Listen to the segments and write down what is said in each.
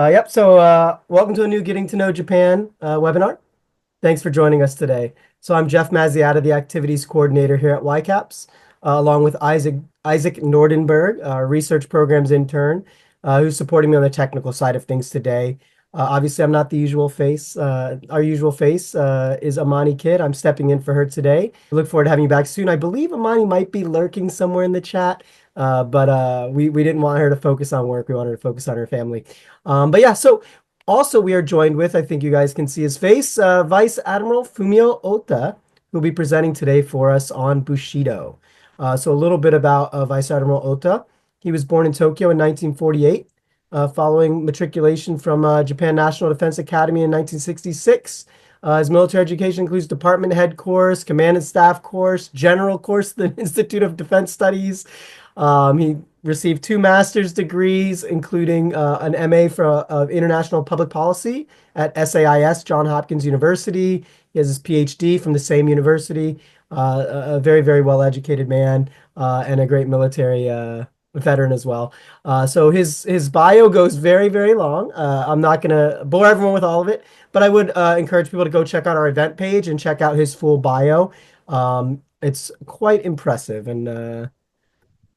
Welcome to a new Getting to Know Japan webinar. Thanks for joining us today. So I'm Jeff Mazziata, the Activities Coordinator here at YCAPS, along with Isaac Nordenberg, our Research Programs Intern, who's supporting me on the technical side of things today. Obviously, I'm not the usual face. Our usual face is Amani Kidd. I'm stepping in for her today. We look forward to having you back soon. I believe Amani might be lurking somewhere in the chat, but we didn't want her to focus on work. We wanted her to focus on her family. So also we are joined with, I think you guys can see his face, Vice Admiral Fumio Ota, who will be presenting today for us on Bushido. So a little bit about Vice Admiral Ota. He was born in Tokyo in 1948. Following matriculation from Japan National Defense Academy in 1966. His military education includes department head course, command and staff course, general course, the Institute of Defense Studies. He received 2 master's degrees, including an MA of International Public Policy at SAIS, Johns Hopkins University. He has his PhD from the same university. A very, very well-educated man and a great military veteran as well. So his bio goes very, very long. I'm not going to bore everyone with all of it, but I would encourage people to go check out our event page and check out his full bio. It's quite impressive, and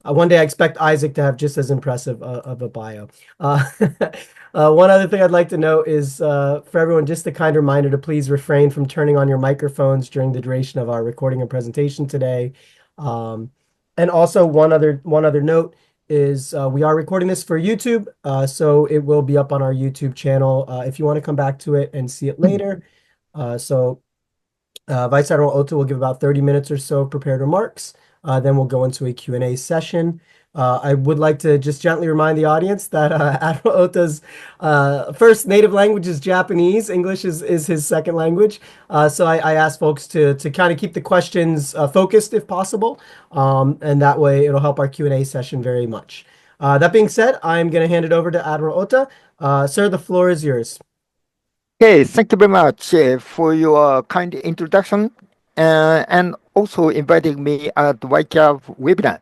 one day I expect Isaac to have just as impressive of a bio. One other thing I'd like to note is for everyone, just a kind reminder to please refrain from turning on your microphones during the duration of our recording and presentation today. And also one other note is we are recording this for YouTube, so it will be up on our YouTube channel if you want to come back to it and see it later. Vice Admiral Ota will give about 30 minutes or so of prepared remarks. Then we'll go into a Q&A session. I would like to just gently remind the audience that Admiral Ota's first native language is Japanese. English is his second language. So I ask folks to kind of keep the questions focused if possible. And that way it'll help our Q&A session very much. That being said, I'm going to hand it over to Admiral Ota. Sir, the floor is yours. Okay, thank you very much for your kind introduction and also inviting me at YCAP webinar.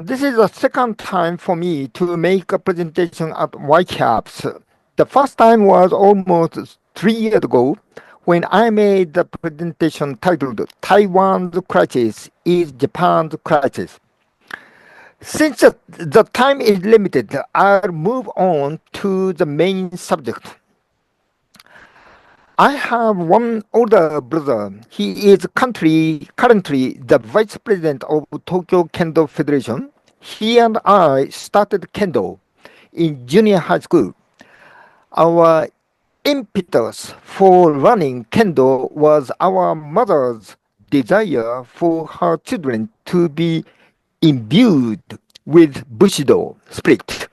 This is the second time for me to make a presentation at YCAPs. The first time was almost 3 years ago when I made the presentation titled Taiwan's Crisis is Japan's Crisis. Since the time is limited, I'll move on to the main subject. I have one older brother. He is currently the vice president of Tokyo Kendo Federation. He and I started Kendo in junior high school. Our impetus for running Kendo was our mother's desire for her children to be imbued with Bushido spirit.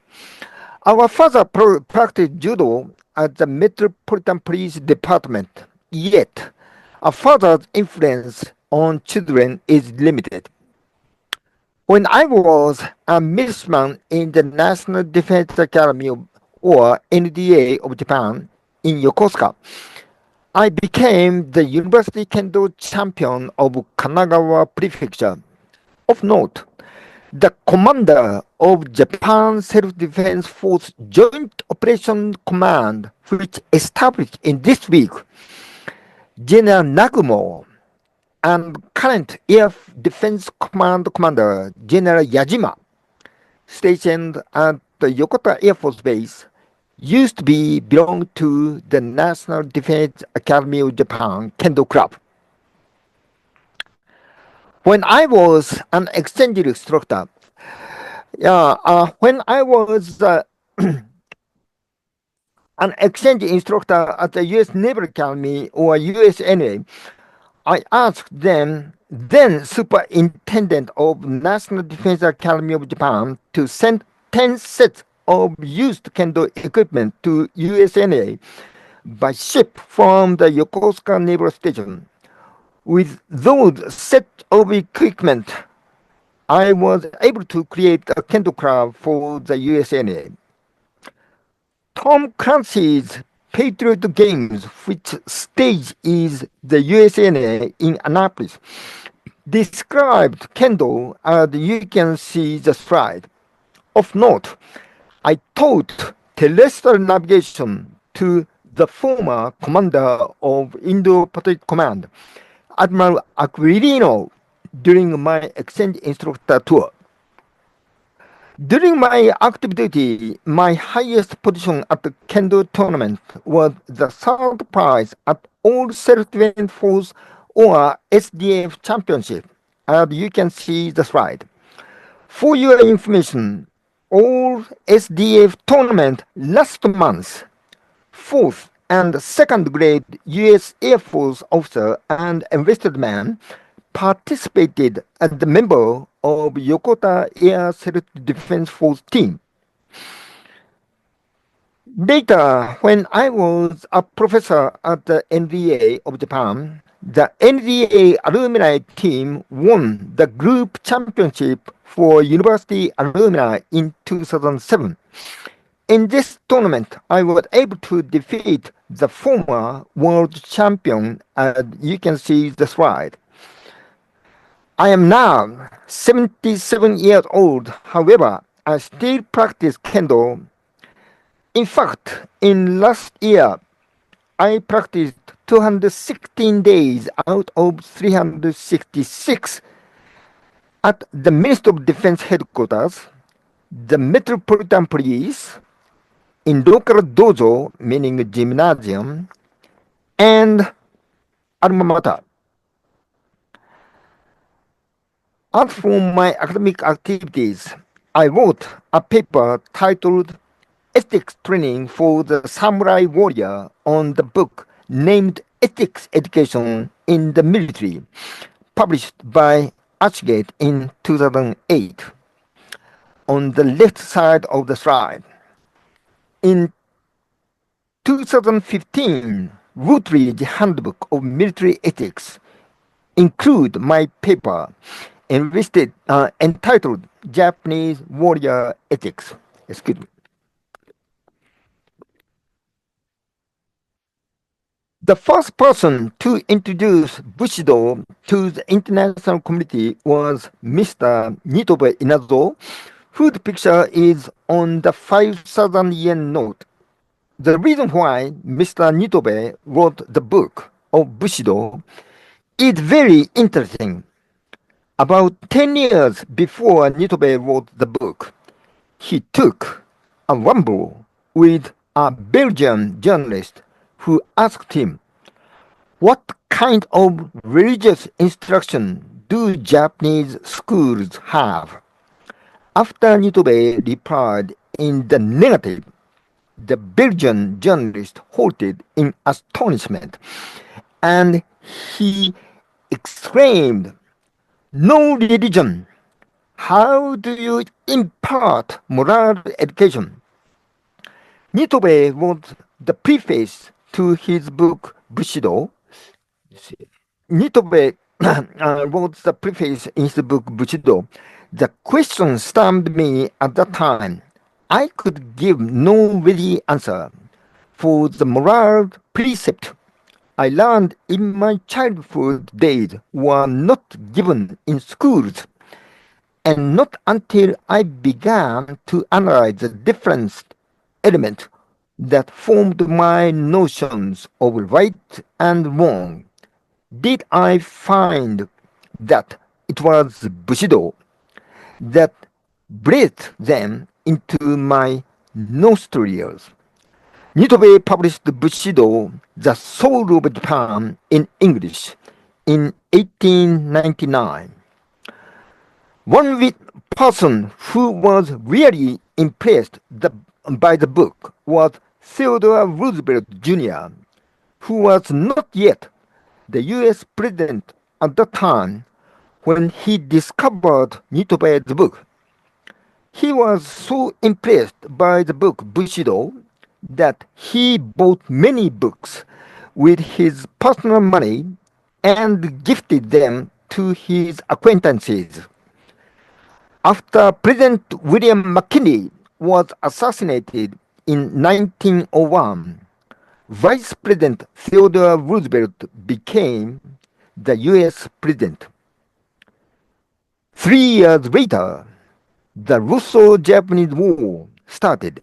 Our father practiced judo at the Metropolitan Police Department, yet a father's influence on children is limited. When I was a militiaman in the National Defense Academy or NDA of Japan in Yokosuka, I became the University Kendo champion of Kanagawa Prefecture. Of note, the commander of Japan Self-Defense Force Joint Operation Command, which established in this week, General Nagumo, and current Air Defense Command Commander, General Yajima, stationed at the Yokota Air Force Base, used to belong to the National Defense Academy of Japan Kendo Club. When I was an exchange instructor, when I was an exchange instructor at the U.S. Naval Academy or USNA, I asked them, then Superintendent of National Defense Academy of Japan, to send 10 sets of used Kendo equipment to USNA by ship from the Yokosuka Naval Station. With those set of equipment, I was able to create a Kendo club for the USNA. Tom Clancy's Patriot Games, which stage is the USNA in Annapolis, described Kendo as you can see the slide. Of note, I taught terrestrial navigation to the former commander of Indo-Pacific Command, Admiral Aquilino, during my exchange instructor tour. During my active duty, my highest position at the Kendo tournament was the third prize at all self-defense force or SDF championship, as you can see the slide. For your information, all SDF tournament last month, fourth and second grade U.S. Air Force officer and enlisted man participated as the member of Yokota Air Self-Defense Force team. Later, when I was a professor at the NDA of Japan, the NDA alumni team won the group championship for university alumni in 2007. In this tournament, I was able to defeat the former world champion, as you can see the slide. I am now 77 years old. However, I still practice Kendo. In fact, in last year, I practiced 216 days out of 366 at the Ministry of Defense headquarters, the Metropolitan Police, in local dojo, meaning gymnasium, and alma mater. As for my academic activities, I wrote a paper titled Ethics Training for the Samurai Warrior on the book named Ethics Education in the Military, published by Archgate in 2008. On the left side of the slide. In 2015, Routledge Handbook of Military Ethics include my paper entitled Japanese Warrior Ethics. Excuse me. The first person to introduce Bushido to the international community was Mr. Nitobe Inazo, whose picture is on the 5,000 yen note. The reason why Mr. Nitobe wrote the book of Bushido is very interesting. About 10 years before Nitobe wrote the book, he took a rumble with a Belgian journalist who asked him, "What kind of religious instruction do Japanese schools have?" After Nitobe replied in the negative, the Belgian journalist halted in astonishment, and he exclaimed, "No religion! How do you impart moral education?" Nitobe wrote the preface to his book Bushido. Nitobe wrote the preface in his book Bushido. The question stumped me at that time. I could give no ready answer, for the moral precept I learned in my childhood days were not given in schools, and not until I began to analyze the different elements that formed my notions of right and wrong did I find that it was Bushido that breathed them into my nostrils. Nitobe published Bushido, The Soul of Japan, in English in 1899. One person who was really impressed by the book was Theodore Roosevelt Jr., who was not yet the U.S. president at the time when he discovered Nitobe's book. He was so impressed by the book Bushido that he bought many books with his personal money and gifted them to his acquaintances. After President William McKinley was assassinated in 1901, Vice President Theodore Roosevelt became the U.S. president. 3 years later, the Russo-Japanese War started.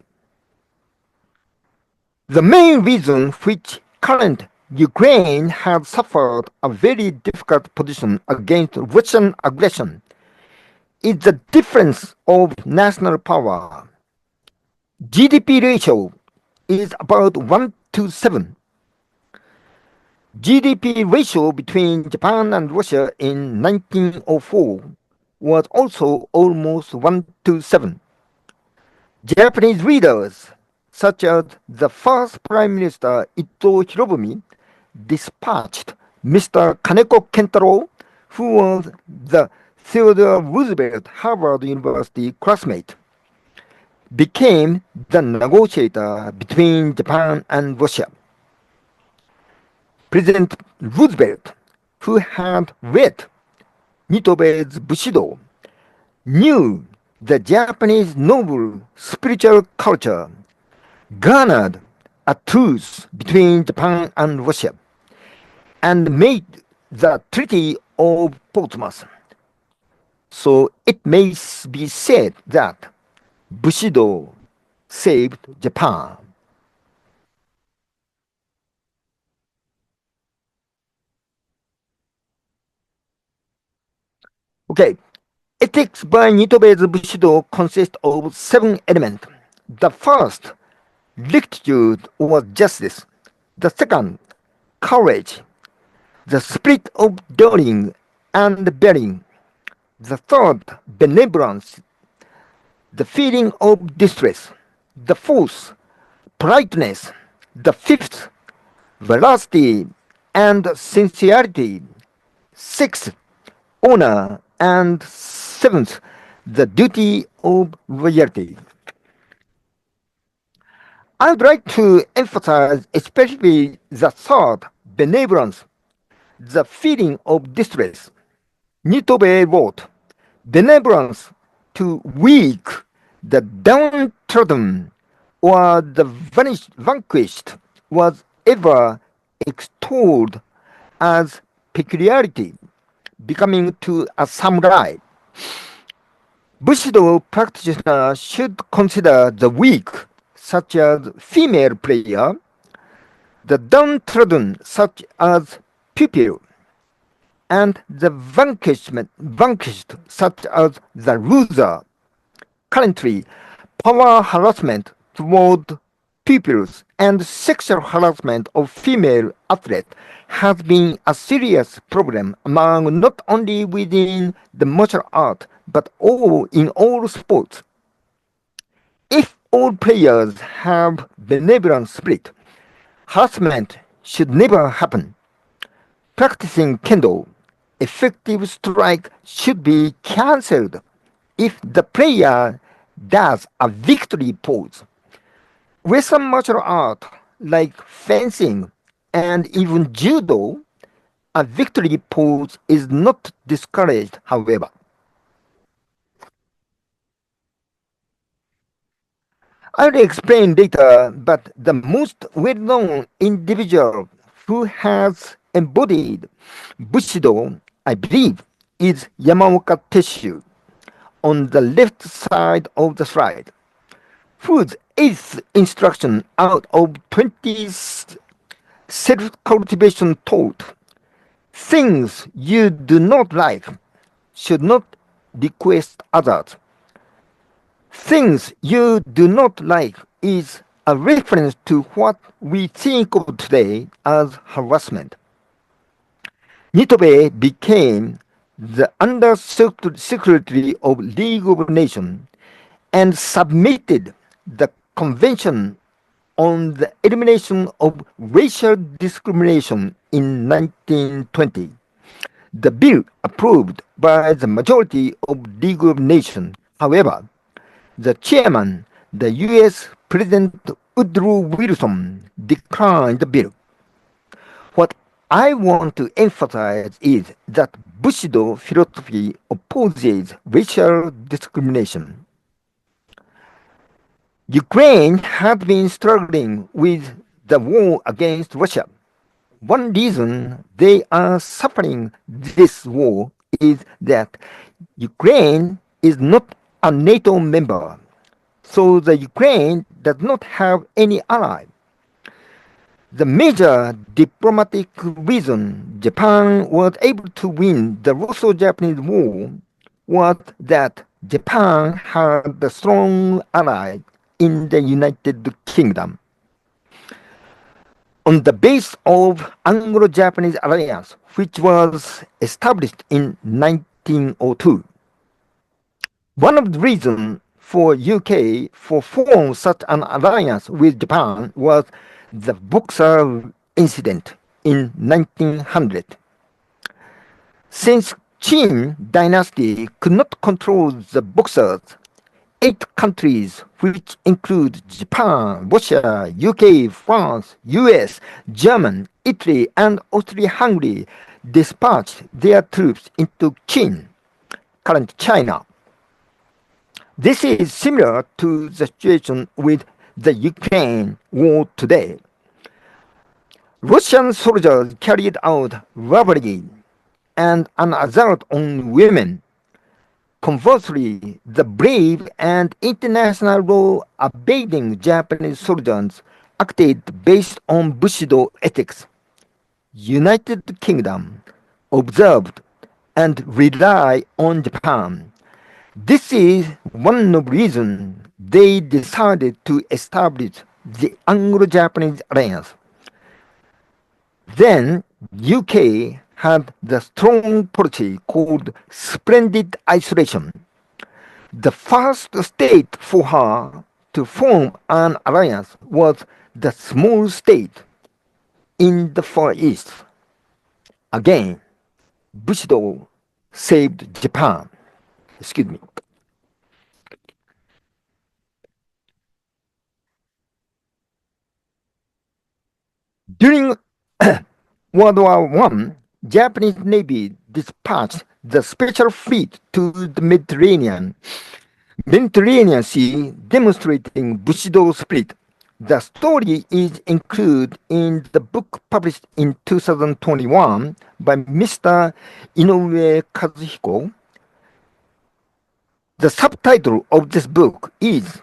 The main reason which current Ukraine has suffered a very difficult position against Russian aggression is the difference of national power. GDP ratio is about 1 to 7. GDP ratio between Japan and Russia in 1904 was also almost 1 to 7. Japanese leaders, such as the first Prime Minister Ito Hirobumi, dispatched Mr. Kaneko Kentaro, who was the Theodore Roosevelt Harvard University classmate, became the negotiator between Japan and Russia. President Roosevelt, who had read Nitobe's Bushido, knew the Japanese noble spiritual culture garnered a truce between Japan and Russia and made the Treaty of Portsmouth. So it may be said that Bushido saved Japan. Okay, ethics by Nitobe's Bushido consists of 7 elements. The first, rectitude or justice. The second, courage. The spirit of daring and bearing. The third, benevolence. The feeling of distress. The fourth, politeness. The fifth, veracity and sincerity. Sixth, honor. And seventh, the duty of loyalty. I would like to emphasize especially the third, benevolence, the feeling of distress. Nitobe wrote, benevolence to weak, the downtrodden, or the vanquished was ever extolled as peculiarity, becoming to a samurai. Bushido practitioners should consider the weak, such as female player, the downtrodden, such as pupil, and the vanquished, such as the loser. Currently, power harassment toward pupils and sexual harassment of female athletes has been a serious problem among not only within the martial art but in all sports. If all players have benevolent spirit, harassment should never happen. Practicing kendo, effective strike should be cancelled if the player does a victory pose. Western martial art like fencing and even judo, a victory pose is not discouraged, however. I'll explain later, but the most well-known individual who has embodied Bushido, I believe, is Yamaoka Tesshu on the left side of the slide, whose 8th instruction out of 20 self-cultivation taught, things you do not like should not request others. Things you do not like is a reference to what we think of today as harassment. Nitobe became the Under-Secretary of League of Nations and submitted the Convention on the Elimination of Racial Discrimination in 1920. The bill approved by the majority of League of Nations. However, the chairman, the U.S. President Woodrow Wilson, declined the bill. What I want to emphasize is that Bushido philosophy opposes racial discrimination. Ukraine has been struggling with the war against Russia. One reason they are suffering this war is that Ukraine is not a NATO member, so the Ukraine does not have any ally. The major diplomatic reason Japan was able to win the Russo-Japanese War was that Japan had a strong ally in the United Kingdom. On the base of Anglo-Japanese alliance, which was established in 1902. One of the reasons for UK for form such an alliance with Japan was the Boxer incident in 1900. Since Qing dynasty could not control the Boxers, 8 countries, which include Japan, Russia, UK, France, US, Germany, Italy, and Austria-Hungary, dispatched their troops into Qin, current China. This is similar to the situation with the Ukraine war today. Russian soldiers carried out robbery and an assault on women. Conversely, the brave and international law-abiding Japanese soldiers acted based on Bushido ethics. United Kingdom observed and relied on Japan. This is one of the reasons they decided to establish the Anglo-Japanese alliance. Then UK had the strong policy called splendid isolation. The first state for her to form an alliance was the small state in the Far East. Again, Bushido saved Japan. Excuse me. During World War I, Japanese Navy dispatched the special fleet to the Mediterranean Sea, demonstrating Bushido spirit. The story is included in the book published in 2021 by Mr. Inoue Kazuhiko. The subtitle of this book is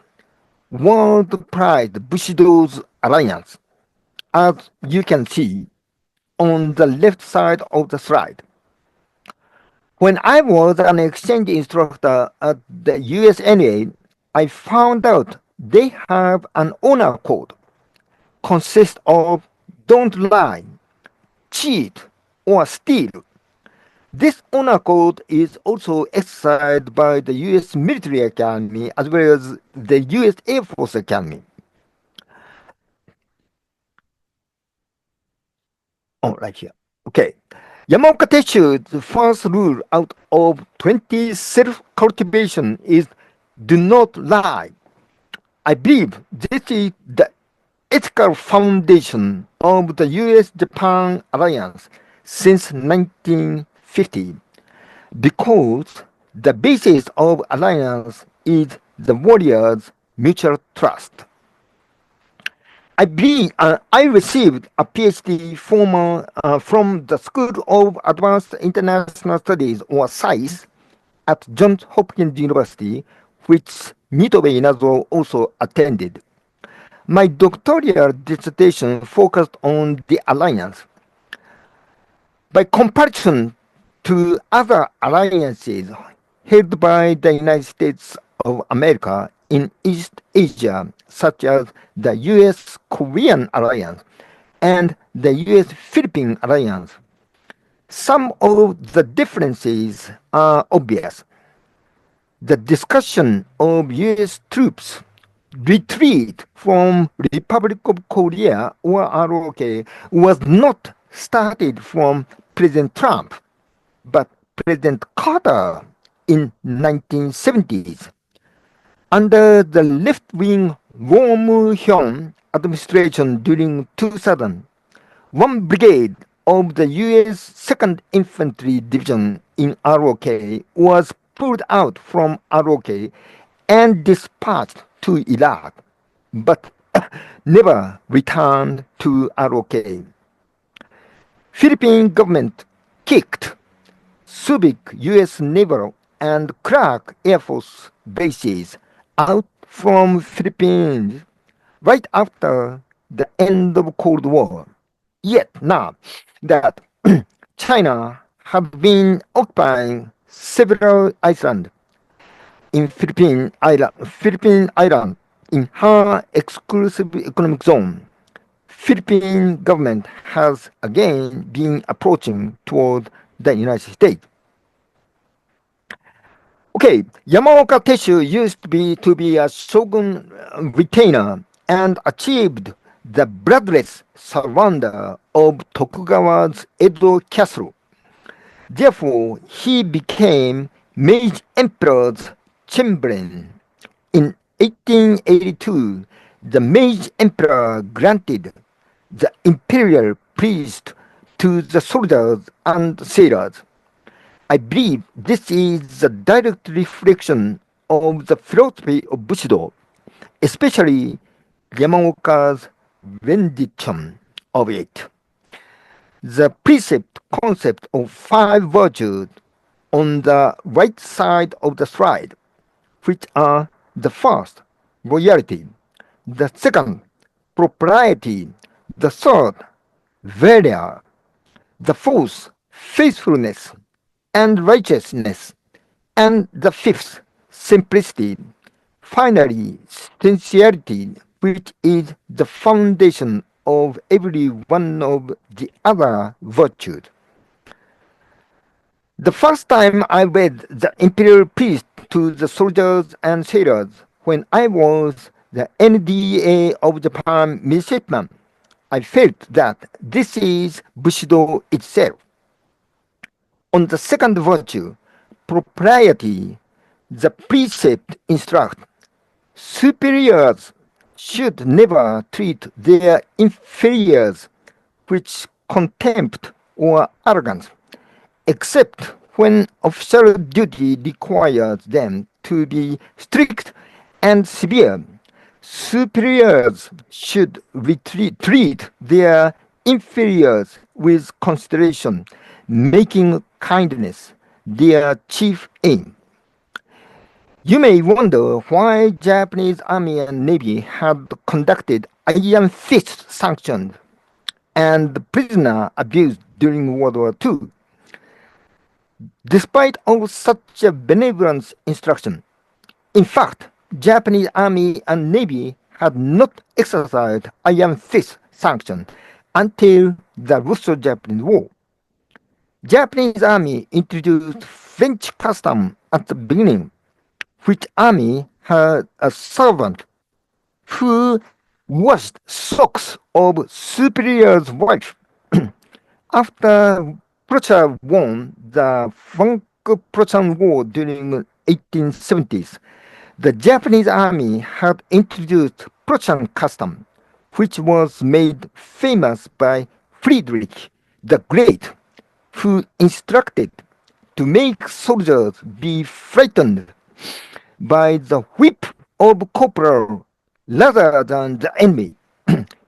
World Pride Bushido's Alliance, as you can see on the left side of the slide. When I was an exchange instructor at the USNA, I found out they have an honor code. Consists of don't lie, cheat, or steal. This honor code is also exercised by the US Military Academy as well as the US Air Force Academy. Oh, right here. Okay. Yamaoka Tetsu's first rule out of 20 self-cultivation is do not lie. I believe this is the ethical foundation of the US-Japan alliance since 1950 because the basis of alliance is the warriors' mutual trust. I received a PhD from the School of Advanced International Studies, or SAIS, at Johns Hopkins University, which Mitobe Inazo also attended. My doctoral dissertation focused on the alliance. By comparison to other alliances held by the United States of America in East Asia, such as the US-Korean alliance and the US-Philippine alliance, some of the differences are obvious. The discussion of US troops retreat from Republic of Korea, or ROK, was not started from President Trump, but President Carter in 1970s. Under the left-wing Roh Moo-hyun administration during 2000, one brigade of the U.S. 2nd Infantry Division in ROK was pulled out from ROK and dispatched to Iraq, but never returned to ROK. Philippine government kicked Subic U.S. Naval and Clark Air Force bases out from Philippines right after the end of Cold War. Yet now that China have been occupying several islands in Philippine Island in her exclusive economic zone, Philippine government has again been approaching toward the United States. Okay, Yamaoka Teshu used to be a shogun retainer and achieved the bloodless surrender of Tokugawa's Edo castle. Therefore, he became Meiji Emperor's chamberlain. In 1882, the Meiji Emperor granted the imperial priest to the soldiers and sailors. I believe this is a direct reflection of the philosophy of Bushido, especially Yamaoka's rendition of it. The precept concept of five virtues on the right side of the slide, which are the first, loyalty, the second, propriety, the third, valor, the fourth, faithfulness and righteousness, and the fifth, simplicity. Finally, sincerity, which is the foundation of every one of the other virtues. The first time I read the imperial priest to the soldiers and sailors when I was the NDA of Japan midshipman, I felt that this is Bushido itself. On the second virtue, propriety, the precept instructs superiors should never treat their inferiors with contempt or arrogance, except when official duty requires them to be strict and severe. Superiors should treat their inferiors with consideration, making kindness their chief aim. You may wonder why Japanese Army and Navy had conducted iron fist sanctions and prisoner abuse during World War II. Despite all such a benevolent instruction, in fact, Japanese Army and Navy had not exercised iron fist sanction until the Russo-Japanese War. Japanese Army introduced French custom at the beginning, which army had a servant who washed socks of superior's wife. After Prussia won the Franco-Prussian War during 1870s, the Japanese army had introduced Prussian custom, which was made famous by Friedrich the Great, who instructed to make soldiers be frightened by the whip of corporal rather than the enemy.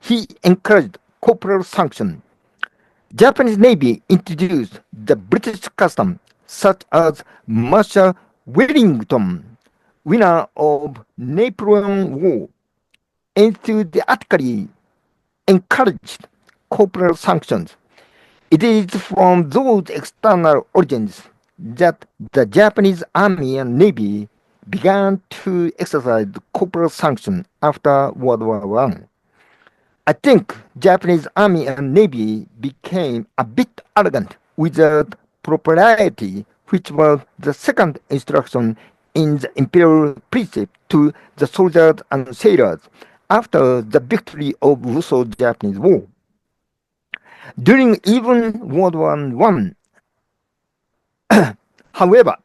He encouraged corporal sanction. Japanese Navy introduced the British custom, such as Marshal Wellington, winner of Napoleon War, enthusiastically encouraged corporal sanctions. It is from those external origins that the Japanese Army and Navy began to exercise corporal sanction after World War I. I think Japanese Army and Navy became a bit arrogant without propriety, which was the second instruction in the imperial precept to the soldiers and sailors after the victory of Russo-Japanese War. During even World War I, however,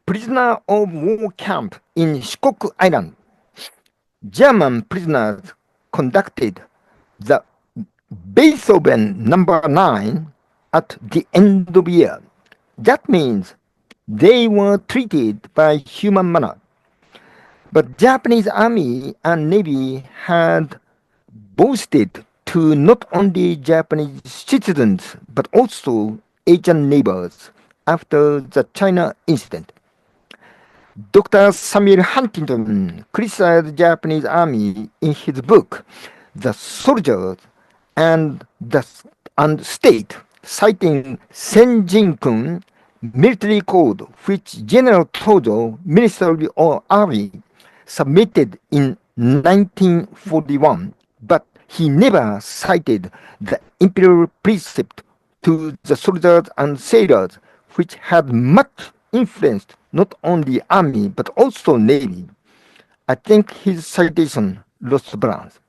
prisoner of war camp in Shikoku Island, German prisoners conducted the Beethoven number 9 at the end of the year. That means they were treated by human manner. But Japanese Army and Navy had boasted to not only Japanese citizens but also Asian neighbors after the China incident. Dr. Samuel Huntington criticized the Japanese Army in his book, the soldiers and the and state, citing Senjin-kun military code, which General Tojo, Minister of Army, submitted in 1941, but he never cited the imperial precept to the soldiers and sailors, which had much influence not only army but also navy. I think his citation lost balance.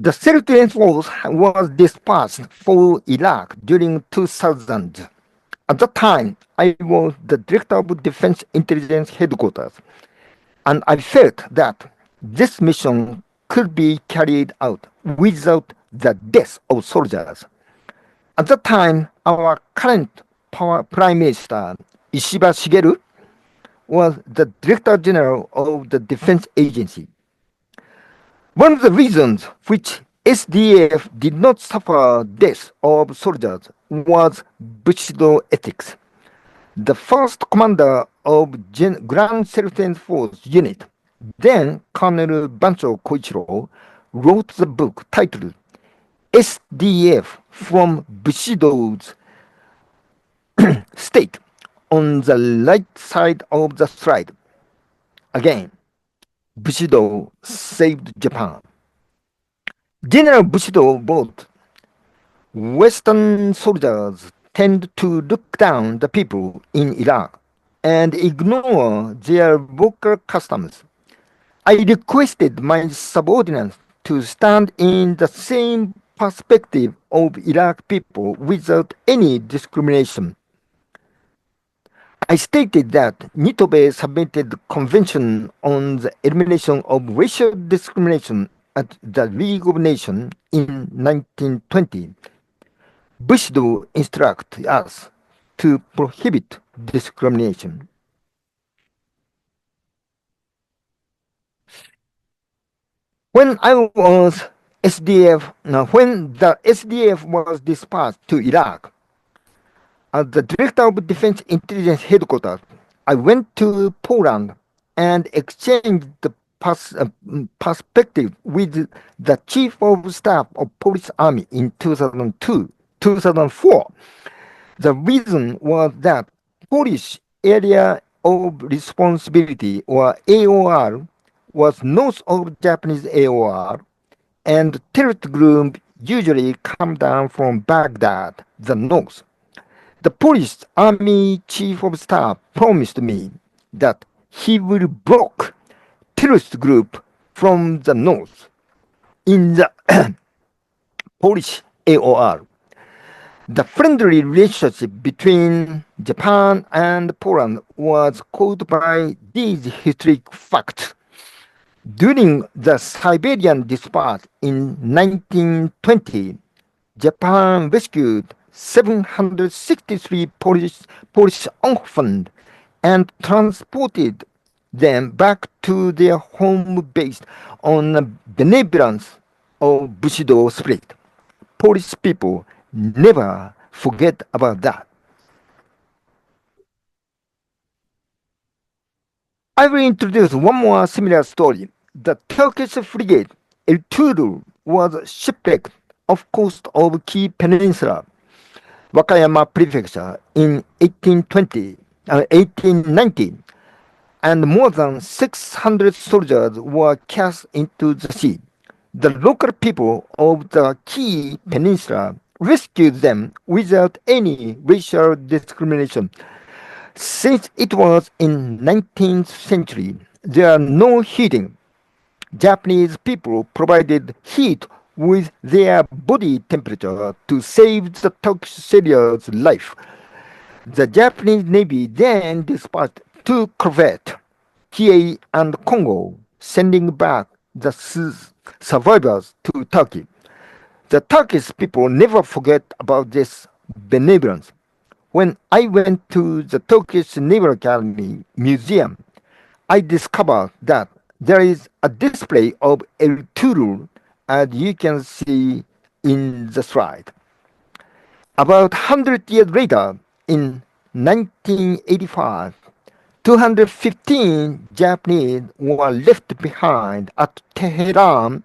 The self-defense force was dispatched for Iraq during 2000. At that time, I was the director of Defense Intelligence Headquarters, and I felt that this mission could be carried out without the death of soldiers. At that time, our current Prime Minister, Ishiba Shigeru, was the Director General of the Defense Agency. One of the reasons which SDF did not suffer death of soldiers was Bushido ethics. The first commander of Grand Self-Defense Force Unit, then Colonel Bancho Koichiro, wrote the book titled SDF from Bushido's State on the right side of the slide. Again, Bushido saved Japan. General Bushido wrote, Western soldiers tend to look down the people in Iraq and ignore their local customs. I requested my subordinates to stand in the same perspective of Iraq people without any discrimination. I stated that Nitobe submitted Convention on the Elimination of Racial Discrimination at the League of Nations in 1920. Bushido instructed us to prohibit discrimination. When the SDF was dispatched to Iraq, as the director of Defense Intelligence Headquarters, I went to Poland and exchanged the perspective with the Chief of Staff of Polish Army in 2004. The reason was that Polish Area of Responsibility, or AOR, was north of Japanese AOR, and terrorist groups usually come down from Baghdad, the north. The Polish Army Chief of Staff promised me that he will block terrorist group from the north in the Polish AOR. The friendly relationship between Japan and Poland was caused by these historic facts. During the Siberian dispatch in 1920, Japan rescued 763 Polish orphans and transported them back to their home based on the benevolence of Bushido spirit. Polish people never forget about that. I will introduce one more similar story. The Turkish frigate Ertuğrul was shipwrecked off coast of Kii Peninsula, Wakayama Prefecture, in 1890, and more than 600 soldiers were cast into the sea. The local people of the Kii Peninsula rescued them without any racial discrimination. Since it was in 19th century, there are no heating. Japanese people provided heat with their body temperature to save the Turkish sailor's life. The Japanese Navy then dispatched two corvettes, Hiei and Congo, sending back the survivors to Turkey. The Turkish people never forget about this benevolence. When I went to the Turkish Naval Academy Museum, I discovered that there is a display of Ertuğrul, as you can see in the slide. About 100 years later, in 1985, 215 Japanese were left behind at Tehran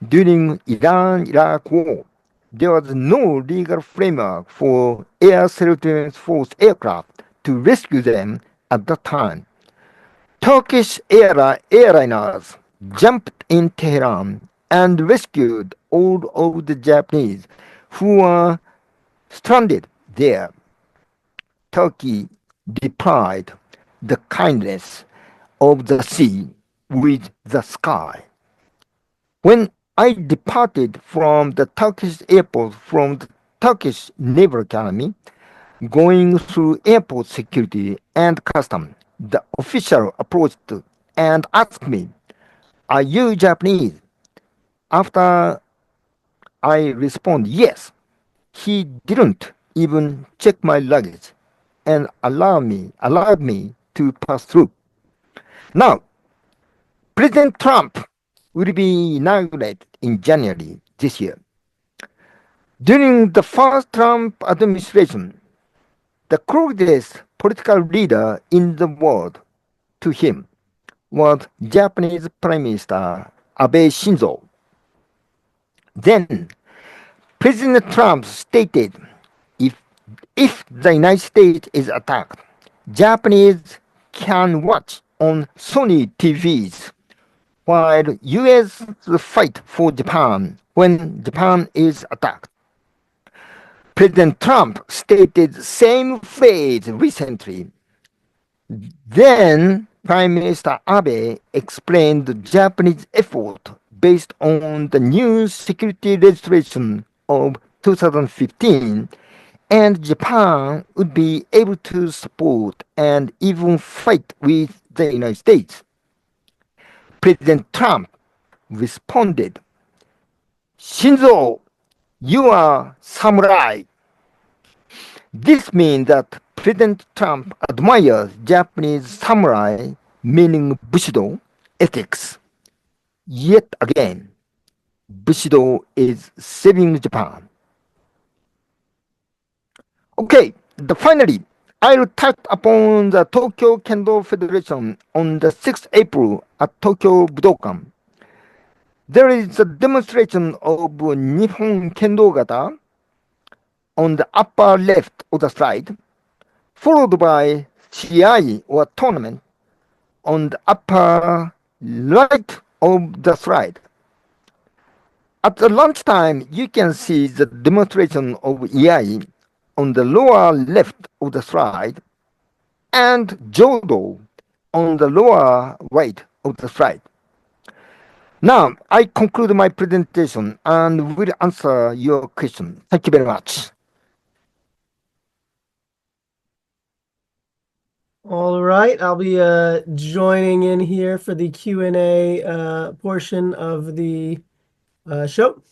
during Iran-Iraq War. There was no legal framework for air self-defense force aircraft to rescue them at that time. Turkish airliners jumped in Tehran and rescued all of the Japanese who were stranded there. Turkey replied the kindness of the sea with the sky. When I departed from the Turkish airport from the Turkish Naval Academy, going through airport security and custom, the official approached and asked me, "Are you Japanese?" After I responded yes, he didn't even check my luggage and allowed me to pass through. Now, President Trump will be inaugurated in January this year. During the first Trump administration, the closest political leader in the world to him was Japanese Prime Minister Abe Shinzo. Then, President Trump stated if, if the United States is attacked, Japanese can watch on Sony TVs while US fight for Japan when Japan is attacked. President Trump stated the same phrase recently. Then Prime Minister Abe explained the Japanese effort based on the new security legislation of 2015, and Japan would be able to support and even fight with the United States. President Trump responded, "Shinzo, you are samurai." This means that President Trump admires Japanese samurai, meaning Bushido, ethics. Yet again, Bushido is saving Japan. Okay, finally, I'll touch upon the Tokyo Kendo Federation on the 6th April at Tokyo Budokan. There is a demonstration of Nihon Kendo Gata on the upper left of the slide, followed by Shiai or tournament on the upper right of the slide. At the lunchtime, you can see the demonstration of Iai on the lower left of the slide and Jodo on the lower right of the slide. Now, I conclude my presentation and will answer your question. Thank you very much. All right, I'll be joining in here for the Q&A portion of the show.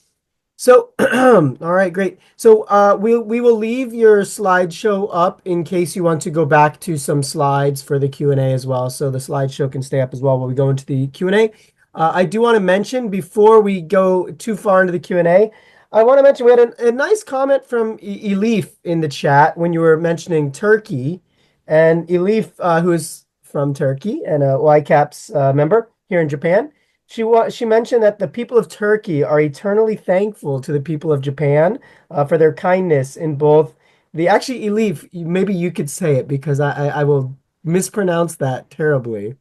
So, all right, great. So we will leave your slideshow up in case you want to go back to some slides for the Q&A as well. So the slideshow can stay up as well while we go into the Q&A. I do want to mention before we go too far into the Q&A, I want to mention we had a nice comment from Elif in the chat when you were mentioning Turkey. And Elif, who is from Turkey and a YCAPS member here in Japan, she mentioned that the people of Turkey are eternally thankful to the people of Japan for their kindness in both the actually Elif, maybe you could say it because I will mispronounce that terribly.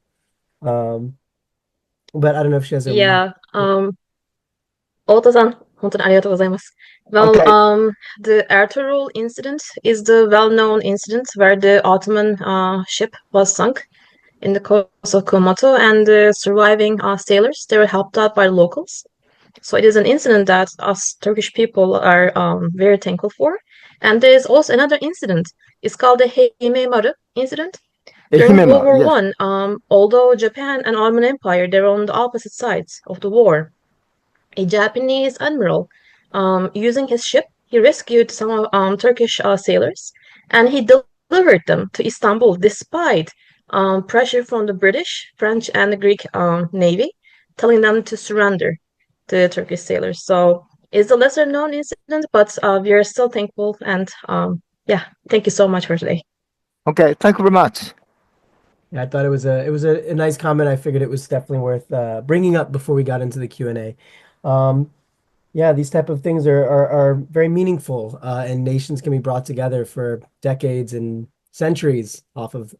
But I don't know if she has a Yeah, Ota-san, 本当にありがとうございます. Well, Okay. the Ertugrul incident is the well-known incident where the Ottoman ship was sunk in the coast of Kumamoto, and the surviving sailors, they were helped out by locals. So it is an incident that us Turkish people are very thankful for. And there is also another incident. It's called the Heimemaru incident. During World War Yes. I, although Japan and Ottoman Empire, they were on the opposite sides of the war, a Japanese admiral, using his ship, he rescued some Turkish sailors, and he delivered them to Istanbul despite pressure from the British, French, and the Greek Navy, telling them to surrender to the Turkish sailors. So it's a lesser known incident, but we are still thankful, and yeah, thank you so much for today. Okay. Thank you very much. Yeah, I thought it was a nice comment. I figured it was definitely worth bringing up before we got into the Q&A. Um, yeah, these type of things are very meaningful, and nations can be brought together for decades and centuries off of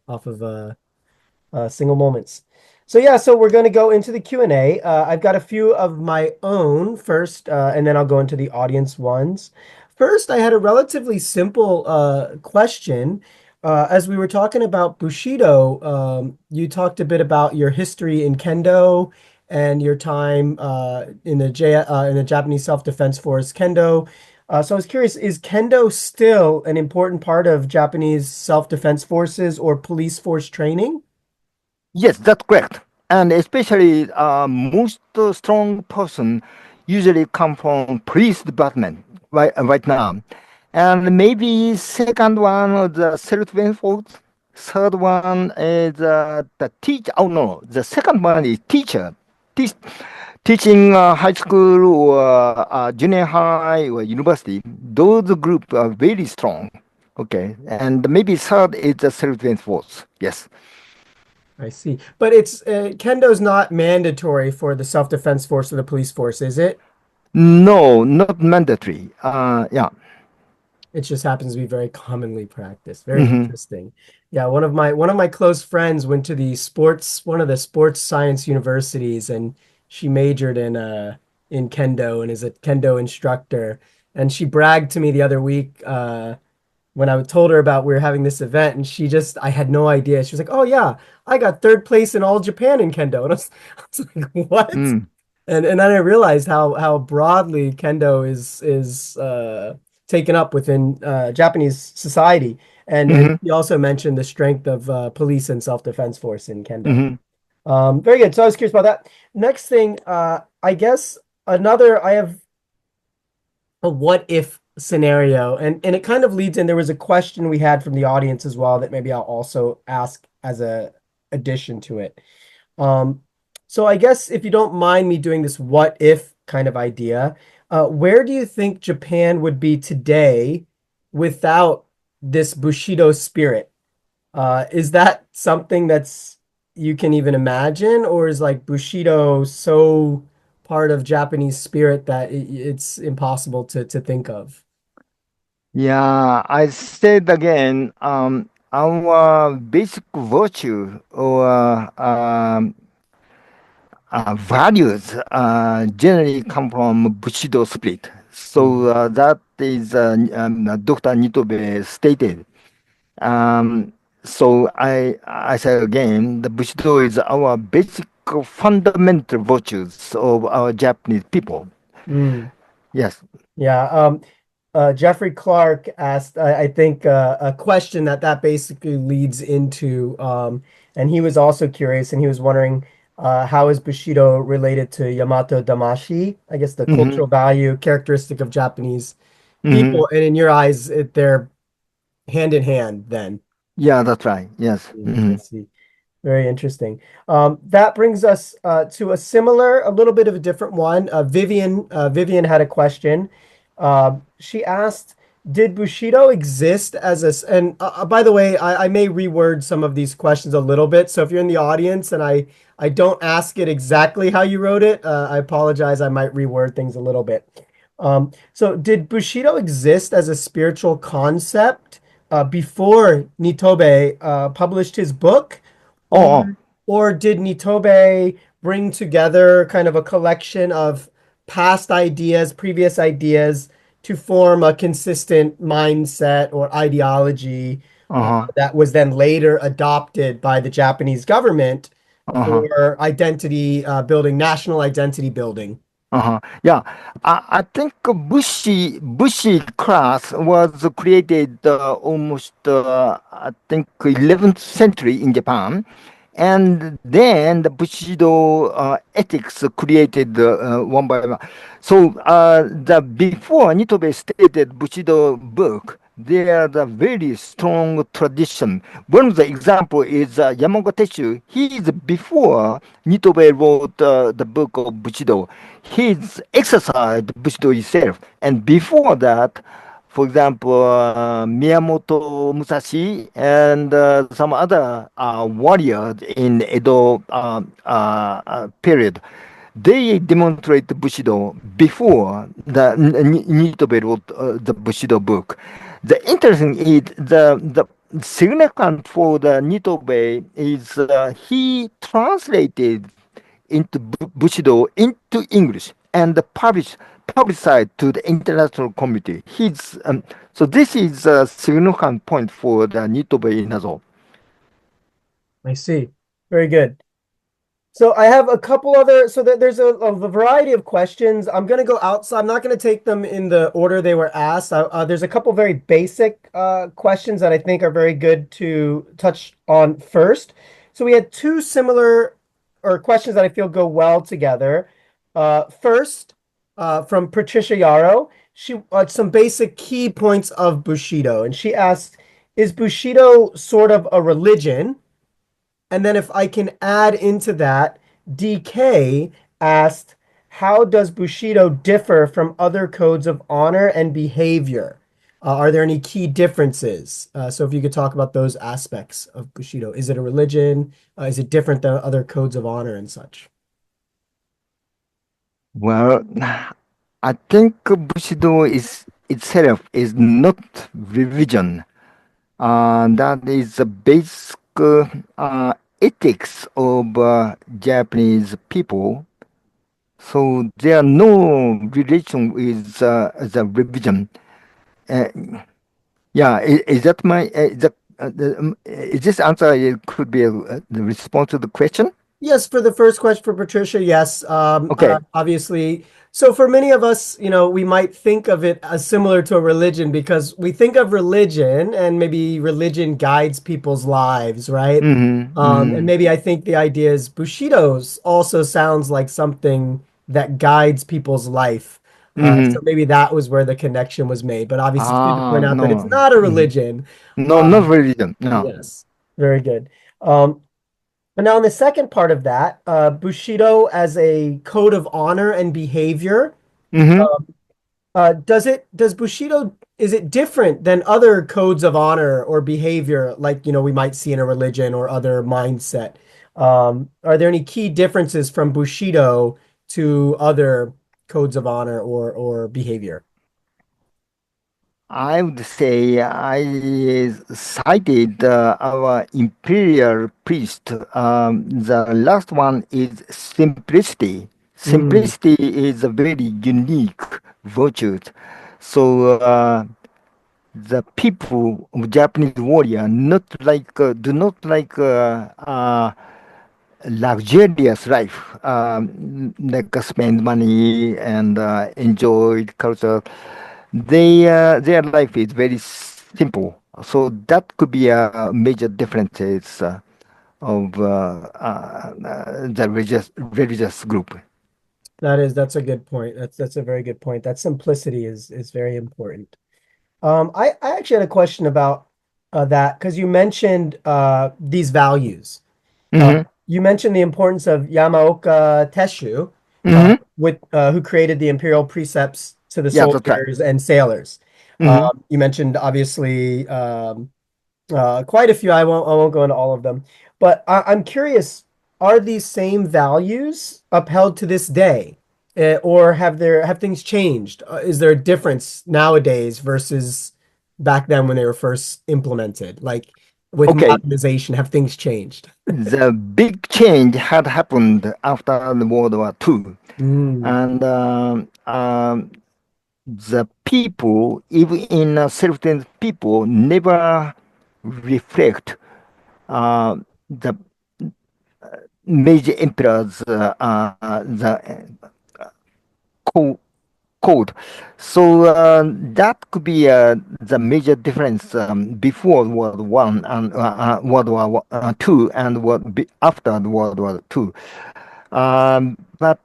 single moments. So yeah, so we're going to go into the Q&A. I've got a few of my own first, and then I'll go into the audience ones. First, I had a relatively simple question. As we were talking about Bushido, you talked a bit about your history in Kendo and your time in the Japanese Self-Defense Force, Kendo. So I was curious, is Kendo still an important part of Japanese self-defense forces or police force training? Yes, that's correct. And especially most strong person usually come from police department right now. And maybe second one is the self-defense force. Third one is the teacher. Oh no, the second one is teacher. Teach, teaching high school or junior high or university. Those group are very strong. Okay, and maybe third is the self-defense force. Yes. I see. But it's Kendo's not mandatory for the self-defense force or the police force, is it? No, not mandatory. Yeah. It just happens to be very commonly practiced. Very Hmm. interesting. Yeah, one of my close friends went to one of the sports science universities, and she majored in Kendo and is a Kendo instructor. And she bragged to me the other week when I told her about we were having this event, and I had no idea. She was like, "Oh yeah, I got third place in all Japan in Kendo." And I was like, "What?" Mm. And then I realized how broadly Kendo is taken up within Japanese society. And Hmm. he also mentioned the strength of police and self-defense force in Kendo. Hmm. Very good. So I was curious about that. Next thing, I guess I have a what if scenario, and it kind of leads in. There was a question we had from the audience as well that maybe I'll also ask as a addition to it. Um, so I guess if you don't mind me doing this what if kind of idea, where do you think Japan would be today without this Bushido spirit? Is that something that's you can even imagine, or is like Bushido so part of Japanese spirit that it's impossible to think of? Yeah, I said again, our basic virtue or values generally come from Bushido spirit. So Mhm. that is Dr. Nitobe stated. Um, so I say again, the Bushido is our basic fundamental virtues of our Japanese people. Mm. Yes. Yeah. Jeffrey Clark asked, I think, a question that basically leads into, and he was also curious, and he was wondering, how is Bushido related to Yamato Damashi? I guess the Hmm. cultural value characteristic of Japanese Hmm. people, and in your eyes, they're hand in hand then. Yeah, that's right. Yes. I Hmm. see. Very interesting. That brings us to a little bit of a different one. Vivian had a question. She asked, "Did Bushido exist as And by the way, I may reword some of these questions a little bit. So if you're in the audience and I don't ask it exactly how you wrote it, I apologize. I might reword things a little bit. So did Bushido exist as a spiritual concept before Nitobe published his book? Or Oh, oh. or did Nitobe bring together kind of a collection of past ideas, previous ideas to form a consistent mindset or ideology Uh-huh. that was then later adopted by the Japanese government Uh-huh. for identity building, national identity building? Uh-huh. Yeah. I think Bushi class was created almost I think 11th century in Japan. And then the Bushido ethics created one by one. So the before Nitobe stated Bushido book, there is a very strong tradition. One of the example is Yamaga Teshu. He is before Nitobe wrote the book of Bushido. He's exercised Bushido itself, and before that, For example, Miyamoto Musashi and some other warriors in Edo period, they demonstrate Bushido before the Nitobe wrote the Bushido book. The interesting is the significant for the Nitobe is he translated into Bushido into English and publicized to the international community. So this is a significant point for the Nitobe in Nazo. I see. Very good. So I have a couple other, so that there's a variety of questions. I'm going to go outside. I'm not going to take them in the order they were asked. There's a couple very basic questions that I think are very good to touch on first. So we had two similar or questions that I feel go well together. First, from Patricia Yarrow, she some basic key points of Bushido, and she asked, "Is Bushido sort of a religion?" And then if I can add into that, DK asked, how does Bushido differ from other codes of honor and behavior? Are there any key differences? So if you could talk about those aspects of Bushido. Is it a religion? Is it different than other codes of honor and such? Well, I think Bushido is itself is not religion. That is the basic ethics of Japanese people. So there are no relation with the religion. Uh, yeah, is that my is this answer could be the response to the question? Yes, for the first question for Patricia, yes. Okay. Obviously, so for many of us, we might think of it as similar to a religion because we think of religion and maybe religion guides people's lives, right? Mm-hmm, And mm-hmm, maybe I think the idea is Bushido's also sounds like something that guides people's life. So mm-hmm. maybe that was where the connection was made. But obviously, it's good to point out that it's No. not a Mhm. religion. No, not Um, religion. No. yes, very good. And now, in the second part of that, Bushido as a code of honor and behavior, Mm-hmm. does Bushido, is it different than other codes of honor or behavior like, we might see in a religion or other mindset? Are there any key differences from Bushido to other codes of honor or behavior? I would say I cited our imperial priest. The last one is simplicity. Mm, Simplicity is a very unique virtue. So the people of Japanese warrior not like do not like luxurious life, like spend money and enjoy culture. Their life is very simple. So that could be a major differences of the religious group. that's a good point. That's a very good point. That simplicity is very important. I actually had a question about that because you mentioned these values. Uh, Mm-hmm. you mentioned the importance of Yamaoka Teshu, Mm-hmm. who created the imperial precepts to the Yeah, that's right. soldiers and sailors. Mm-hmm. You mentioned obviously quite a few. I won't go into all of them, but I'm curious: are these same values upheld to this day, or have things changed? Is there a difference nowadays versus back then when they were first implemented? Like with Okay. modernization, have things changed? The big change had happened after the World War II, Mm, and the people, even in certain people, never reflect the major emperors, the co- code. So that could be the major difference before World One and World War Two and after the World War Two. But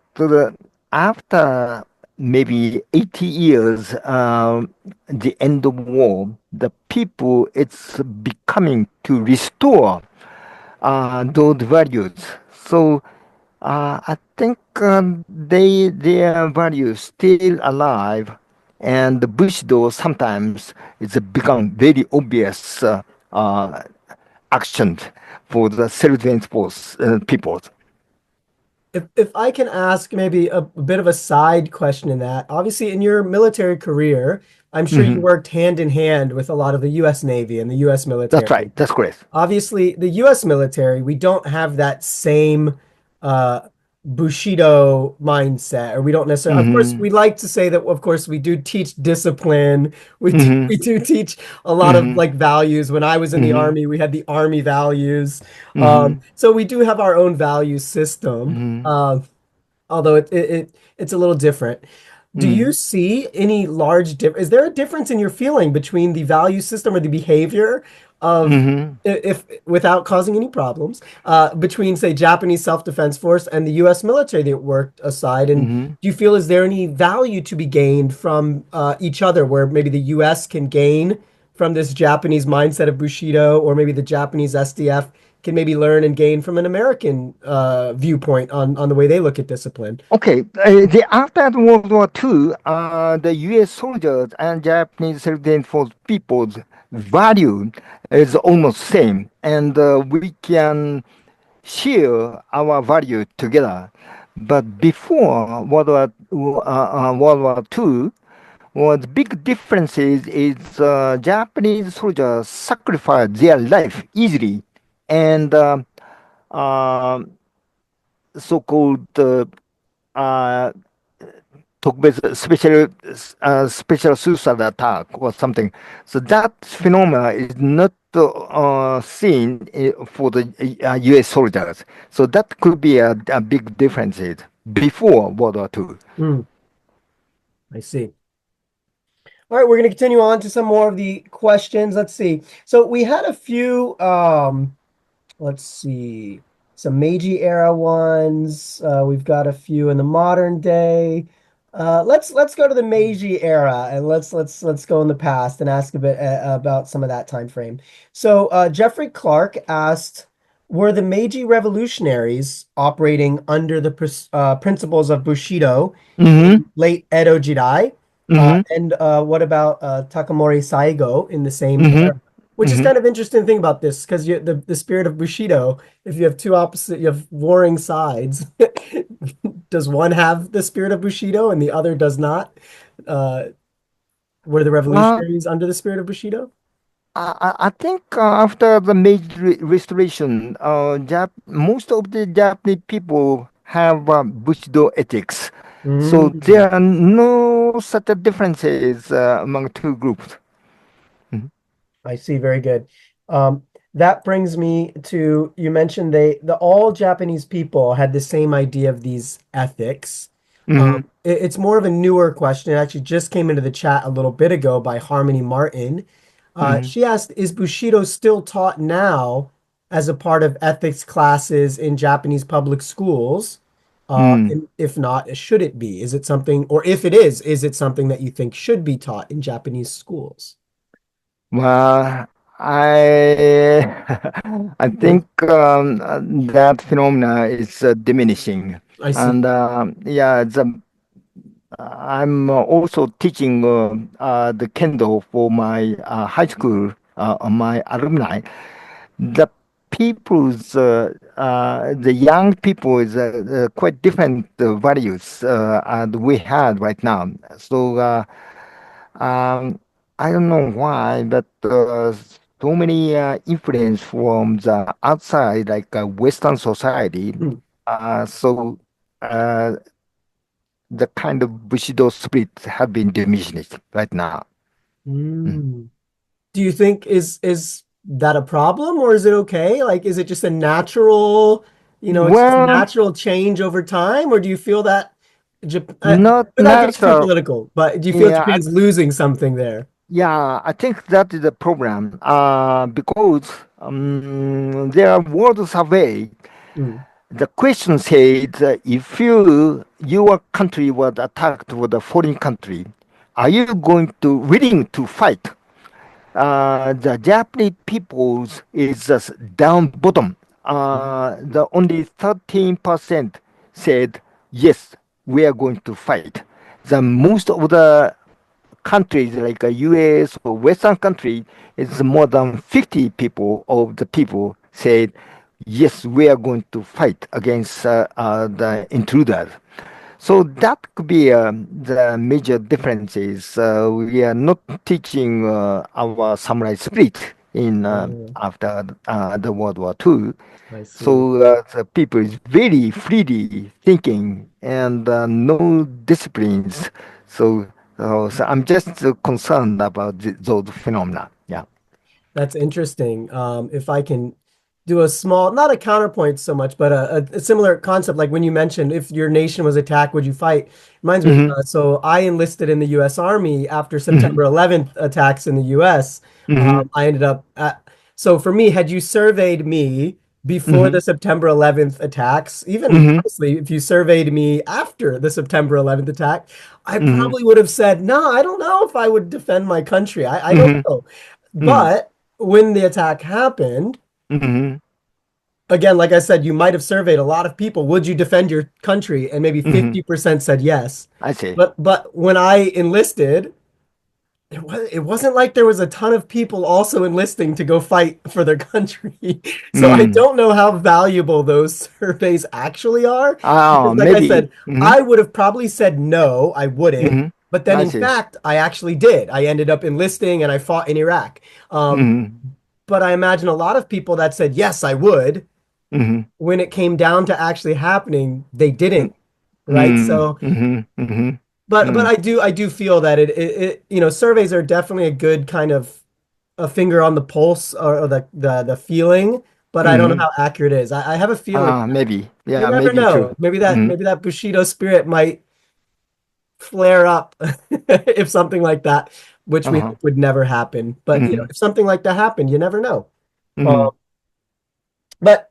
after maybe 80 years, the end of war, the people it's becoming to restore those values. So I think their values still alive and the Bushido sometimes it's become very obvious action for the self-defense people. If I can ask maybe a bit of a side question in that, obviously in your military career, I'm sure you Hmm. worked hand in hand with a lot of the U.S. Navy and the U.S. That's military. right. That's correct. Obviously, the U.S. military, we don't have that same uh, Bushido mindset, or we don't necessarily. Of course, Hmm. we like to say that. Of course, we do teach discipline. Hmm. We do teach a lot of Hmm. like values. When I was in the Hmm. army, we had the army values. Hmm. So we do have our own value system. Hmm. Although it's a little different. Do you Hmm. see any large difference? Is there a difference in your feeling between the value system or the behavior of, Hmm. if without causing any problems, between say Japanese self-defense force and the U.S. military that worked aside? And Hmm. do you feel is there any value to be gained from each other, where maybe the U.S. can gain from this Japanese mindset of Bushido, or maybe the Japanese SDF can maybe learn and gain from an American viewpoint on the way they look at discipline? Okay, after the World War II, the U.S. soldiers and Japanese self-defense force people's value is almost same, and we can share our value together. But before World War II, well, the big difference is Japanese soldiers sacrifice their life easily, and uh, so-called uh, talk about special suicide attack or something. So that phenomena is not seen for the U.S. soldiers. So that could be a big difference before World War II. Hmm, I see. All right, we're going to continue on to some more of the questions. Let's see. So we had a few let's see, some Meiji era ones. We've got a few in the modern day. Let's go to the Meiji era and let's go in the past and ask a bit about some of that time frame. So Jeffrey Clark asked, were the Meiji revolutionaries operating under the principles of Bushido Mm-hmm. in late Edo Jidai? Mm-hmm. And what about Takamori Saigo in the same era? Mm-hmm. Which is Mm-hmm. kind of interesting thing about this, because the spirit of Bushido, if you have two opposite, you have warring sides. Does one have the spirit of Bushido and the other does not? Uh, were the Uh, revolutionaries under the spirit of Bushido? I think after the Meiji Restoration, most of the Japanese people have Bushido ethics. So Mm. there are no such a differences among two groups. Mhm. I see. Very good. Um, that brings me to, you mentioned the all Japanese people had the same idea of these ethics. Mhm. It's more of a newer question. It actually just came into the chat a little bit ago by Harmony Martin. Mhm. She asked, is Bushido still taught now as a part of ethics classes in Japanese public schools? Mm. And if not, should it be? Is it something, or if it is it something that you think should be taught in Japanese schools? Well, I I think that phenomena is diminishing, I see. and yeah, I'm also teaching the kendo for my high school, my alumni. The the young people is quite different values and we had right now. So um, I don't know why, but so many influence from the outside, like Western society. Hmm. So uh, the kind of Bushido spirit have been diminished right now. Mm. Mm. Do you think is that a problem or is it okay? Like, is it just a natural, it's just Well, natural change over time, or do you feel that not without getting too natural. political, but do you feel Yeah, Japan's losing something there? yeah, I think that is the problem. Because there are world survey. Mm. The question said, if your country was attacked with a foreign country, are you going to willing to fight? The Japanese peoples is just down bottom. The only 13% said yes, we are going to fight. The most of the countries like US or Western country, it's more than 50 people of the people said, yes, we are going to fight against the intruders. So that could be the major differences. We are not teaching our samurai spirit in Oh, after the World War II. I see. So the people is very freely thinking and no disciplines. So I'm just concerned about those phenomena. Yeah. That's interesting. If I can do a small, not a counterpoint so much, but a similar concept, like when you mentioned if your nation was attacked, would you fight? Reminds me, Mm-hmm. so I enlisted in the U.S. Army after Mm-hmm. September 11th attacks in the U.S. Mm-hmm. I ended up so for me, had you surveyed me before Mm-hmm. the September 11th attacks, even Mm-hmm. honestly, if you surveyed me after the September 11th attack, I Mm-hmm. probably would have said, no, I don't know if I would defend my country. I don't Mm-hmm. know. But when the attack happened, Mm-hmm. again, like I said, you might have surveyed a lot of people. Would you defend your country? And maybe Mm-hmm. 50% said yes. I see. But when I enlisted, it wasn't like there was a ton of people also enlisting to go fight for their country. So I Mm. don't know how valuable those surveys actually are. Ah, Because like I maybe. said, Mm-hmm. I would have probably said no, I wouldn't. But Mm-hmm. then I in see. fact, I actually did. I ended up enlisting and I fought in Iraq. Mm-hmm. But I imagine a lot of people that said, yes, I would, Mm-hmm. when it came down to actually happening, they didn't, right? Mm-hmm. So, Mm-hmm. Mm-hmm. but Mm. I do feel that surveys are definitely a good kind of a finger on the pulse or the feeling, but I don't know Mm-hmm. how accurate it is. I have a feeling Ah, maybe. you Yeah, never maybe true. know. Maybe that Mm-hmm. maybe that Bushido spirit might flare up if something like that, which we Uh-huh. hope would never happen. But Mm-hmm. if something like that happened, you never know. Mm-hmm. Uh, but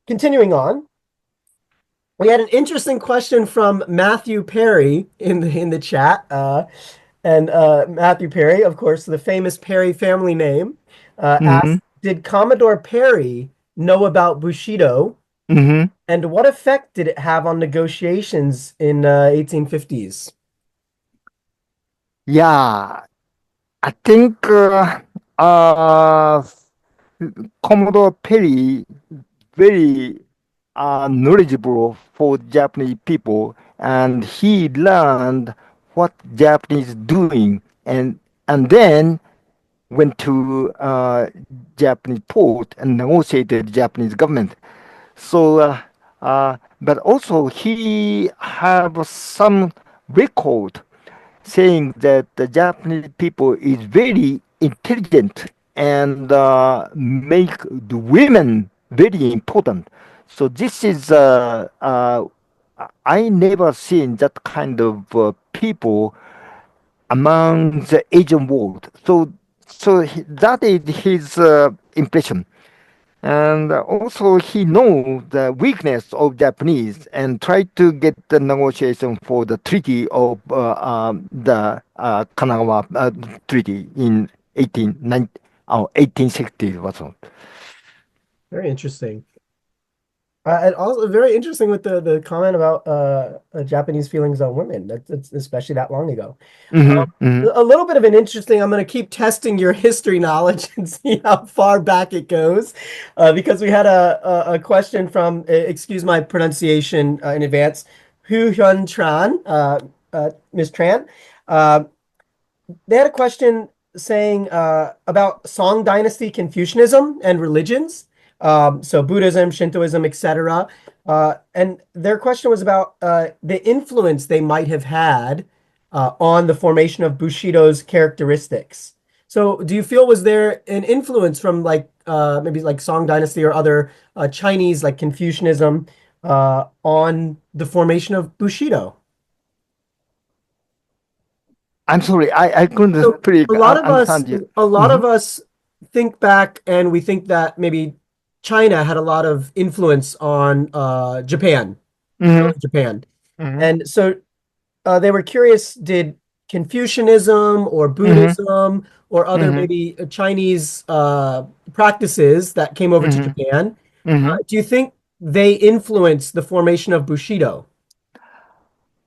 continuing on, we had an interesting question from Matthew Perry in the chat. And Matthew Perry, of course, the famous Perry family name, Mm-hmm. asked, "Did Commodore Perry know about Bushido, Mm-hmm. and what effect did it have on negotiations in 1850s?" Yeah, I think Commodore Perry very knowledgeable for Japanese people, and he learned what Japanese doing, and then went to Japanese port and negotiated Japanese government. So, but also he have some record saying that the Japanese people is very intelligent and make the women very important. So this is I never seen that kind of people among the Asian world. That is his impression. And also he know the weakness of Japanese and try to get the negotiation for the treaty of the Kanagawa Treaty in 1860 or so. Very interesting. And also very interesting with the comment about Japanese feelings on women. That's especially that long ago. Hmm. Hmm. A little bit of an interesting. I'm going to keep testing your history knowledge and see how far back it goes, because we had a question from, excuse my pronunciation in advance, Hu Hyun Tran, Miss Tran. Uh, they had a question saying about Song Dynasty Confucianism and religions, so Buddhism, Shintoism, etc. And their question was about the influence they might have had on the formation of Bushido's characteristics. So, do you feel was there an influence from like maybe like Song Dynasty or other Chinese like Confucianism on the formation of Bushido? I'm sorry, I couldn't So pretty understand you. a lot Hmm. of us think back and we think that maybe China had a lot of influence on Japan, Hmm. early Japan. Hmm. And so they were curious, did Confucianism or Hmm. Buddhism or other Hmm. maybe Chinese practices that came over to Hmm. Japan, Hmm. do you think they influenced the formation of Bushido?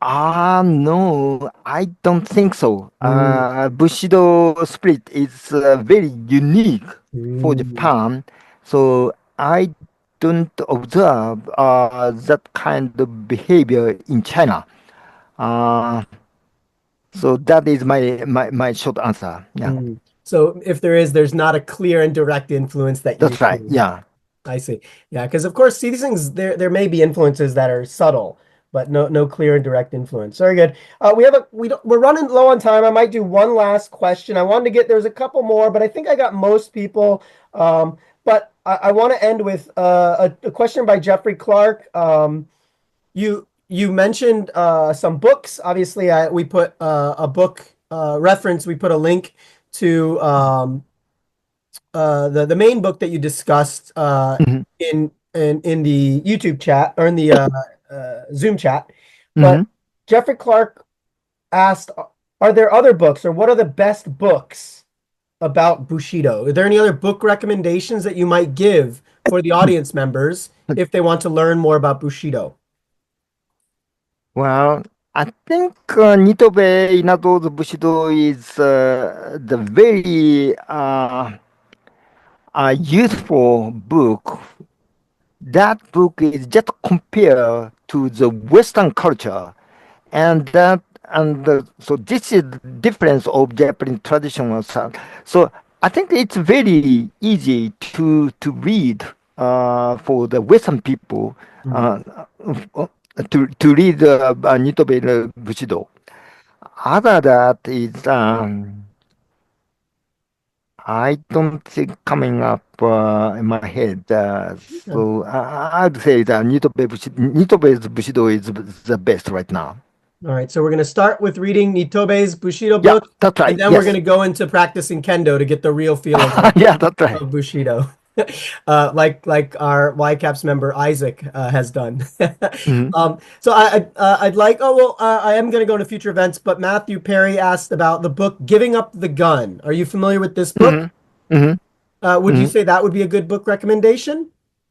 No, I don't think so. Mm, Bushido spirit is very unique for mm, Japan, so I don't observe that kind of behavior in China. Uh, so that is my short answer. Yeah, mm. So if there is, there's not a clear and direct influence that you that's right. see. Yeah. I see. Yeah, because of course, see these things. There may be influences that are subtle, but no clear and direct influence. Very good. We're running low on time. I might do one last question. I wanted to get there's a couple more, but I think I got most people. But I want to end with a question by Jeffrey Clark. You mentioned some books. Obviously, we put a book reference. We put a link to the main book that you discussed Hmm. in the YouTube chat or in the Zoom chat. But Hmm. Jeffrey Clark asked, "Are there other books, or what are the best books about Bushido? Are there any other book recommendations that you might give for the audience members if they want to learn more about Bushido?" Well, I think Nitobe Inado's Bushido is the very useful book. That book is just compared to the Western culture, and that and so this is the difference of Japanese traditional style. So I think it's very easy to read for the Western people Mm. uh, uh, to read Nitobe Bushido. Other that is I don't think coming up in my head. Okay. I'd say that Nitobe's Bushido is the best right now. All right, so we're going to start with reading Nitobe's Bushido Yeah, book, that's and right. then we're going Yes. to go into practicing Kendo to get the real feeling of, Yeah, that's right. of Bushido, like our YCAPS member Isaac has done. Hmm. So I'd like. Oh well, I am going to go into future events, but Matthew Perry asked about the book "Giving Up the Gun." Are you familiar with this book? Hmm. Hmm. Would you Hmm. say that would be a good book recommendation?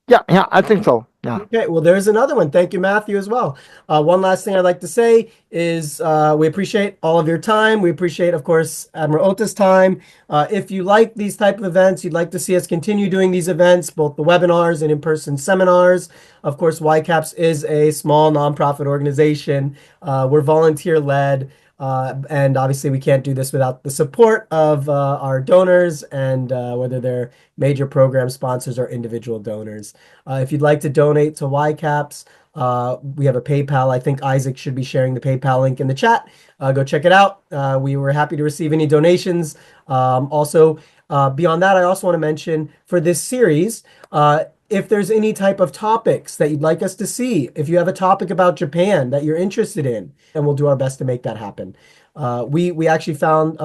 Yeah, yeah, I think so. Yeah. Okay, well, there's another one. Thank you, Matthew, as well. One last thing I'd like to say is we appreciate all of your time. We appreciate, of course, Admiral Ota's time. If you like these type of events, you'd like to see us continue doing these events, both the webinars and in-person seminars. Of course, YCAPS is a small nonprofit organization. We're volunteer-led. And obviously, we can't do this without the support of our donors and whether they're major program sponsors or individual donors. If you'd like to donate to YCAPS, we have a PayPal. I think Isaac should be sharing the PayPal link in the chat. Go check it out. We were happy to receive any donations. Also, beyond that, I also want to mention for this series, if there's any type of topics that you'd like us to see, if you have a topic about Japan that you're interested in, and we'll do our best to make that happen. We actually found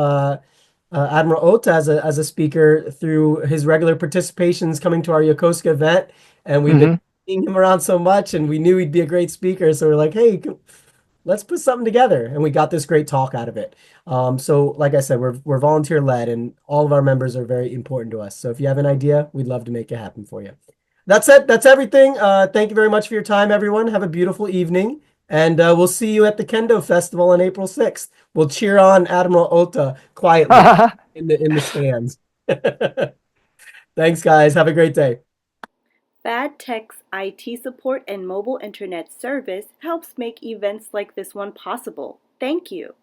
Admiral Ota as a speaker through his regular participations coming to our Yokosuka event, and we've been Hmm. seeing him around so much, and we knew he'd be a great speaker. So we're like, hey, let's put something together, and we got this great talk out of it. So like I said, we're volunteer led, and all of our members are very important to us. So if you have an idea, we'd love to make it happen for you. That's it. That's everything. Thank you very much for your time, everyone. Have a beautiful evening, and we'll see you at the Kendo Festival on April 6th. We'll cheer on Admiral Ota quietly in the stands. Thanks, guys. Have a great day. FadTech's IT support and mobile internet service helps make events like this one possible. Thank you.